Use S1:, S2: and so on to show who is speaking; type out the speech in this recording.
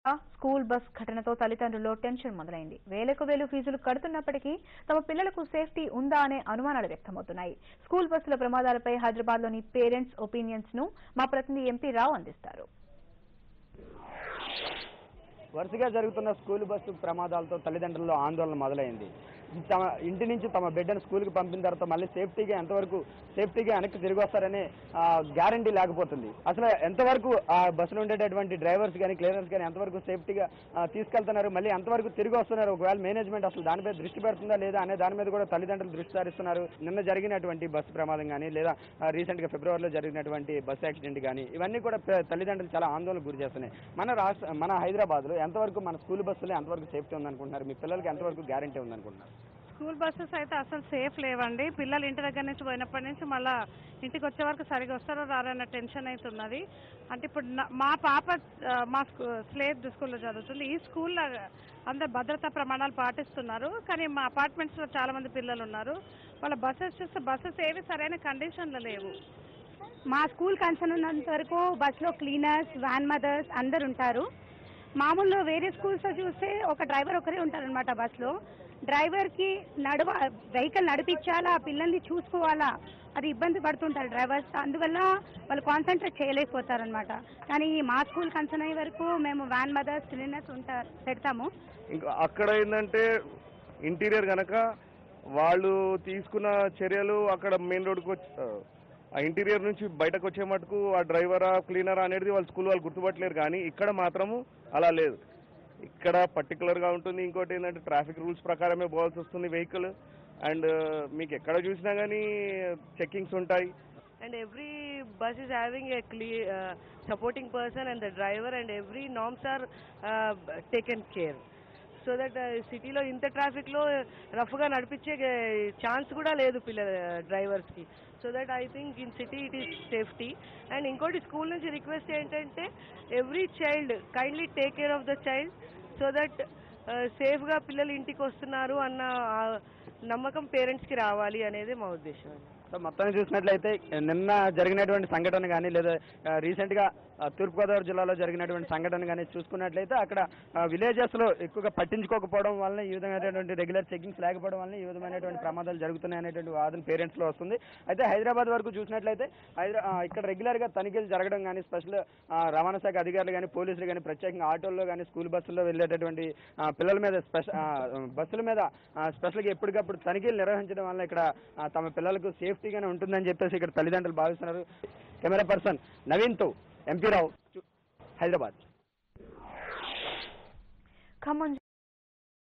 S1: School bus ఘటనతో తల్లిదండ్రుల్లో tension మొదలైంది. వేలకు వేలు ఫీజులు కడుతున్నప్పటికీ తమ పిల్లలకు సేఫ్టీ ఉందా అనే అనుమానాలు వ్యక్తమవుతున్నాయి. స్కూల్ బస్సుల ప్రమాదాలపై హైదరాబాద్లోని పేరెంట్స్ ఒపీనియన్స్ ను మా ప్రతినిధి ఎంపీ రావు అందిస్తారు.
S2: వరుసగా జరుగుతున్న స్కూల్ బస్సు ప్రమాదాలతో తల్లిదండ్రుల్లో ఆందోళన మొదలైంది. తమ ఇంటి నుంచి తమ బిడ్డను స్కూల్కి పంపిన తర్వాత మళ్ళీ సేఫ్టీగా వెనక్కి తిరిగి వస్తారనే గ్యారంటీ లేకపోతుంది. అసలు ఎంతవరకు ఆ బస్సులో ఉండేటటువంటి డ్రైవర్స్ కానీ క్లీనర్స్ కానీ ఎంతవరకు సేఫ్టీగా తీసుకెళ్తున్నారు, మళ్ళీ ఎంతవరకు తిరిగి వస్తున్నారు, ఒకవేళ మేనేజ్మెంట్ అసలు దానిపై దృష్టి పెడుతుందా లేదా అనే దాని మీద కూడా తల్లిదండ్రులు దృష్టి సారిస్తున్నారు. నిన్న జరిగినటువంటి బస్సు ప్రమాదం కానీ లేదా రీసెంట్గా ఫిబ్రవరిలో జరిగినటువంటి బస్సు యాక్సిడెంట్ కానీ ఇవన్నీ కూడా తల్లిదండ్రులు చాలా ఆందోళన గురి చేస్తున్నాయి. మన హైదరాబాద్లో ఎంతవరకు మన స్కూల్ బస్సులో ఎంతవరకు సేఫ్టీ ఉందనుకుంటున్నారు? మీ పిల్లలకి ఎంతవరకు గ్యారంటీ ఉందనుకుంటున్నారు?
S3: స్కూల్ బస్సెస్ అయితే అసలు సేఫ్ లేవండి. పిల్లలు ఇంటి దగ్గర నుంచి పోయినప్పటి నుంచి మళ్ళీ ఇంటికి వచ్చే వరకు సరిగా వస్తారో రారన్న టెన్షన్ అయితే ఉన్నది. అంటే ఇప్పుడు మా పాప మా స్లేట్ స్కూల్లో చదువుతుంది. ఈ స్కూల్లో అందరు భద్రతా ప్రమాణాలు పాటిస్తున్నారు. కానీ మా అపార్ట్మెంట్స్లో చాలా మంది పిల్లలు ఉన్నారు. వాళ్ళ బస్సెస్ చూస్తే బస్సెస్ ఏవి సరైన కండిషన్లో లేవు.
S4: మా స్కూల్ కన్సర్న్ ఉన్నంత వరకు బస్సులో క్లీనర్స్, వ్యాన్ మదర్స్ అందరు ఉంటారు. మామూలుగా వేరే స్కూల్స్లో చూస్తే ఒక డ్రైవర్ ఒకరే ఉంటారనమాట. బస్సులో డ్రైవర్కి వెహికల్ నడిపించాలా, పిల్లల్ని చూసుకోవాలా, అది ఇబ్బంది పడుతుంటారు డ్రైవర్స్. అందువల్ల వాళ్ళు కాన్సన్ట్రేట్ చేయలేకపోతారనమాట. కానీ మా స్కూల్ కన్సర్న్ అయ్యే వరకు మేము వ్యాన్ మదర్స్, క్లీనర్స్ పెడతాము.
S5: ఇంకా అక్కడ ఏంటంటే ఇంటీరియర్ కనుక వాళ్ళు తీసుకున్న చర్యలు అక్కడ మెయిన్ రోడ్కి ఆ ఇంటీరియర్ నుంచి బయటకు వచ్చే మటుకు ఆ డ్రైవరా క్లీనరా అనేది వాళ్ళ స్కూల్ వాళ్ళు గుర్తుపట్టలేరు. కానీ ఇక్కడ మాత్రము అలా లేదు. ఇక్కడ పర్టికులర్గా ఉంటుంది. ఇంకోటి ఏంటంటే ట్రాఫిక్ రూల్స్ ప్రకారమే పోవాల్సి వస్తుంది వెహికల్. అండ్ మీకు ఎక్కడ చూసినా కానీ చెక్కింగ్స్ ఉంటాయి.
S6: And every bus is having a supporting person and the driver, and every norms are taken care. So that సిటీలో ఇంత ట్రాఫిక్లో రఫ్గా నడిపించే ఛాన్స్ కూడా లేదు డ్రైవర్స్కి. So that I think in city it is safety. And ఇంకోటి స్కూల్ నుంచి రిక్వెస్ట్ ఏంటంటే every child kindly take care of the child so that సేఫ్గా పిల్లలు ఇంటికి వస్తున్నారు అన్న నమ్మకం పేరెంట్స్కి రావాలి అనేది మా ఉద్దేశం.
S2: సో మొత్తాన్ని చూసినట్లయితే నిన్న జరిగినటువంటి సంఘటన కానీ లేదా రీసెంట్గా తూర్పుగోదావరి జిల్లాలో జరిగినటువంటి సంఘటన కానీ చూసుకున్నట్లయితే అక్కడ విలేజెస్లో ఎక్కువగా పట్టించుకోకపోవడం వలన ఈ విధమైనటువంటి రెగ్యులర్ చెకింగ్స్ లేకపోవడం వలన ఈ విధమైనటువంటి ప్రమాదాలు జరుగుతున్నాయి అనేటువంటి వాదన పేరెంట్స్లో వస్తుంది. అయితే హైదరాబాద్ వరకు చూసినట్లయితే ఇక్కడ రెగ్యులర్గా తనిఖీలు జరగడం కానీ స్పెషల్ రవాణా శాఖ అధికారులు కానీ పోలీసులు కానీ ప్రత్యేకంగా ఆటోల్లో కానీ స్కూల్ బస్సుల్లో వెళ్ళేటటువంటి పిల్లల మీద బస్సుల మీద స్పెషల్గా ఎప్పటికప్పుడు తనిఖీలు నిర్వహించడం వల్ల ఇక్కడ తమ పిల్లలకు సేఫ్టీగానే ఉంటుందని చెప్పేసి ఇక్కడ తల్లిదండ్రులు భావిస్తున్నారు. కెమెరా పర్సన్ నవీన్తో ఎంపీ రావు, హైదరాబాద్.